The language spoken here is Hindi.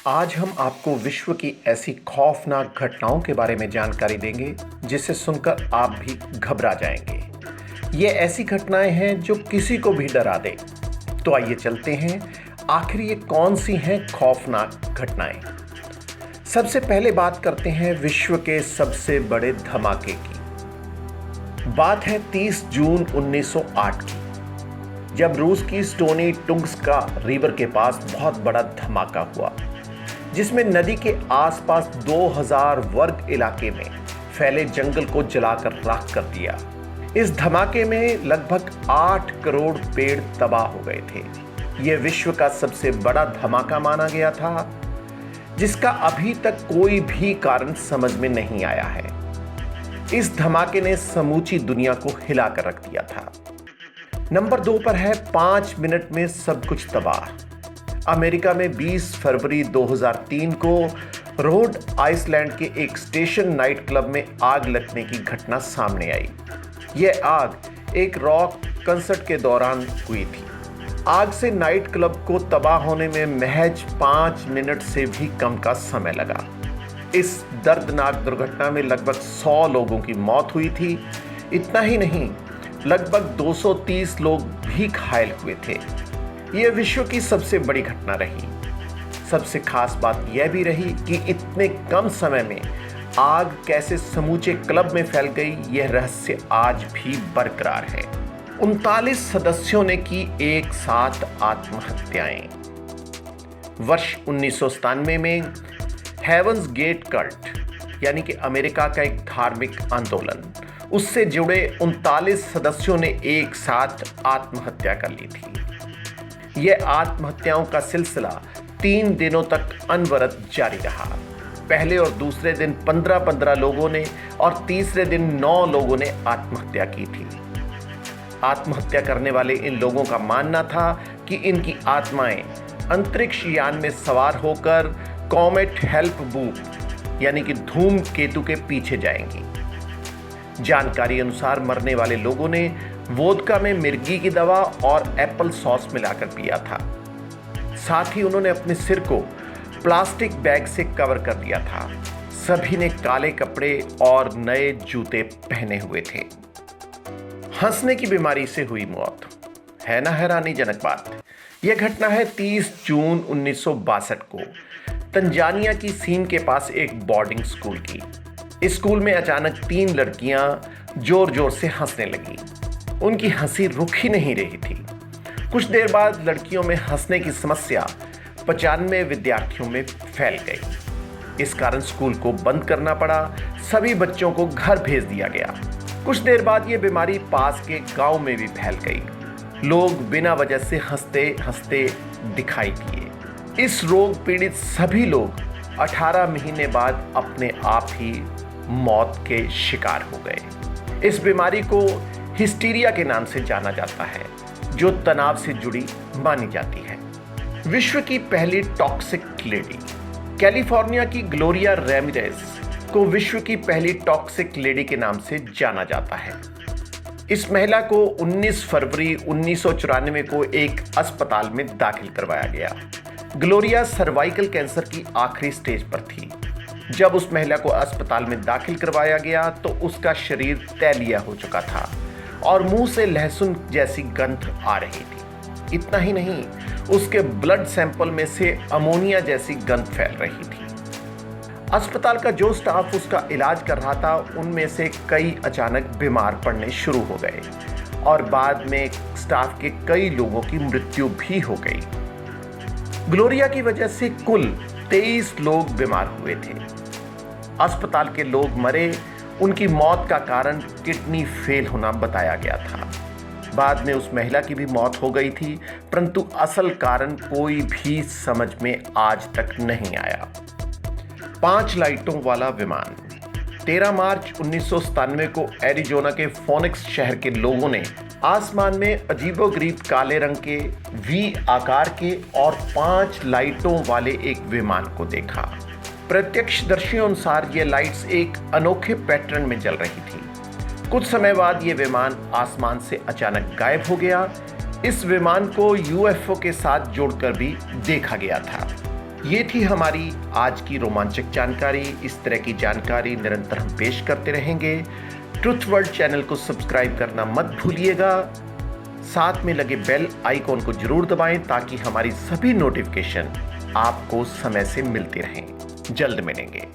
आज हम आपको विश्व की ऐसी खौफनाक घटनाओं के बारे में जानकारी देंगे जिसे सुनकर आप भी घबरा जाएंगे। ये ऐसी घटनाएं हैं जो किसी को भी डरा दे। तो आइए चलते हैं, आखिर ये कौन सी हैं खौफनाक घटनाएं। सबसे पहले बात करते हैं विश्व के सबसे बड़े धमाके की। बात है 30 जून 1908 की, जब रूस की स्टोनी टुंग्स्का रिवर के पास बहुत बड़ा धमाका हुआ, जिसमें नदी के आसपास 2000 वर्ग इलाके में फैले जंगल को जलाकर राख कर दिया। इस धमाके में लगभग 8 करोड़ पेड़ तबाह हो गए थे। यह विश्व का सबसे बड़ा धमाका माना गया था, जिसका अभी तक कोई भी कारण समझ में नहीं आया है। इस धमाके ने समूची दुनिया को हिला कर रख दिया था। नंबर 2 पर है 5 मिनट में सब कुछ तबाह। अमेरिका में 20 फरवरी 2003 को रोड आइसलैंड के एक स्टेशन नाइट क्लब में आग लगने की घटना सामने आई। यह आग एक रॉक कंसर्ट के दौरान हुई थी। आग से नाइट क्लब को तबाह होने में महज 5 मिनट से भी कम का समय लगा। इस दर्दनाक दुर्घटना में लगभग 100 लोगों की मौत हुई थी। इतना ही नहीं, लगभग 230 लोग भी घायल हुए थे। यह विश्व की सबसे बड़ी घटना रही। सबसे खास बात यह भी रही कि इतने कम समय में आग कैसे समूचे क्लब में फैल गई, यह रहस्य आज भी बरकरार है। 39 सदस्यों ने की एक साथ आत्महत्याएं। वर्ष 1997 में हेवंस गेट कल्ट यानी कि अमेरिका का एक धार्मिक आंदोलन, उससे जुड़े 39 सदस्यों ने एक साथ आत्महत्या कर ली थी। यह आत्महत्याओं का सिलसिला 3 दिनों तक अनवरत जारी रहा। पहले और दूसरे दिन 15-15 लोगों ने और तीसरे दिन 9 लोगों ने आत्महत्या की थी। आत्महत्या करने वाले इन लोगों का मानना था कि इनकी आत्माएं अंतरिक्ष यान में सवार होकर कॉमेट हेल्प बूप यानी कि धूमकेतु के पीछे जाएंगी। जानकारी अनुसार मरने वाले लोगों ने वोदका में मिर्गी की दवा और एप्पल सॉस मिलाकर पिया था। साथ ही उन्होंने अपने सिर को प्लास्टिक बैग से कवर कर दिया था। सभी ने काले कपड़े और नए जूते पहने हुए थे। हंसने की बीमारी से हुई मौत है ना हैरानीजनक बात। यह घटना है 30 जून 1962 को तंजानिया की सीन के पास एक बोर्डिंग स्कूल की। इस स्कूल में अचानक 3 लड़कियां जोर जोर से हंसने लगीं। उनकी हंसी रुक ही नहीं रही थी। कुछ देर बाद लड़कियों में हंसने की समस्या 95 विद्यार्थियों में फैल गई। इस कारण स्कूल को बंद करना पड़ा। सभी बच्चों को घर भेज दिया गया। कुछ देर बाद ये बीमारी पास के गांव में भी फैल गई। लोग बिना वजह से हंसते हंसते दिखाई दिए। इस रोग पीड़ित सभी लोग 18 महीने बाद अपने आप ही मौत के शिकार हो गए। इस बीमारी को हिस्टीरिया के नाम से जाना जाता है, जो तनाव से जुड़ी मानी जाती है। विश्व की पहली टॉक्सिक लेडी। कैलिफोर्निया की ग्लोरिया रैमिरेज को विश्व की पहली टॉक्सिक लेडी के नाम से जाना जाता है। इस महिला को 19 फरवरी 1994 को एक अस्पताल में दाखिल करवाया गया। ग्लोरिया सर्वाइकल कैंसर की आखिरी स्टेज पर थी। जब उस महिला को अस्पताल में दाखिल करवाया गया तो उसका शरीर तैलीय हो चुका था और मुंह से लहसुन जैसी गंध आ रही थी। इतना ही नहीं, उसके ब्लड सैंपल में से अमोनिया जैसी गंध फैल रही थी। अस्पताल का जो स्टाफ उसका इलाज कर रहा था, उनमें से कई अचानक बीमार पड़ने शुरू हो गए और बाद में स्टाफ के कई लोगों की मृत्यु भी हो गई। ग्लोरिया की वजह से कुल 23 लोग बीमार हुए थे। अस्पताल के लोग मरे। उनकी मौत का कारण किडनी फेल होना बताया गया था। बाद में उस महिला की भी मौत हो गई थी, परंतु असल कारण कोई भी समझ में आज तक नहीं आया। 5 लाइटों वाला विमान। 13 मार्च 1997 को एरिजोना के फोनिक्स शहर के लोगों ने आसमान में अजीबोगरीब काले रंग के वी आकार के और 5 लाइटों वाले एक विमान को देखा। प्रत्यक्षदर्शियों अनुसार ये लाइट्स एक अनोखे पैटर्न में जल रही थी। कुछ समय बाद ये विमान आसमान से अचानक गायब हो गया। इस विमान को यूएफओ के साथ जोड़कर भी देखा गया था। ये थी हमारी आज की रोमांचक जानकारी। इस तरह की जानकारी निरंतर हम पेश करते रहेंगे। ट्रुथ वर्ल्ड चैनल को सब्सक्राइब करना मत भूलिएगा। साथ में लगे बेल आइकॉन को जरूर दबाएं ताकि हमारी सभी नोटिफिकेशन आपको समय से मिलती रहें। जल्द मिलेंगे।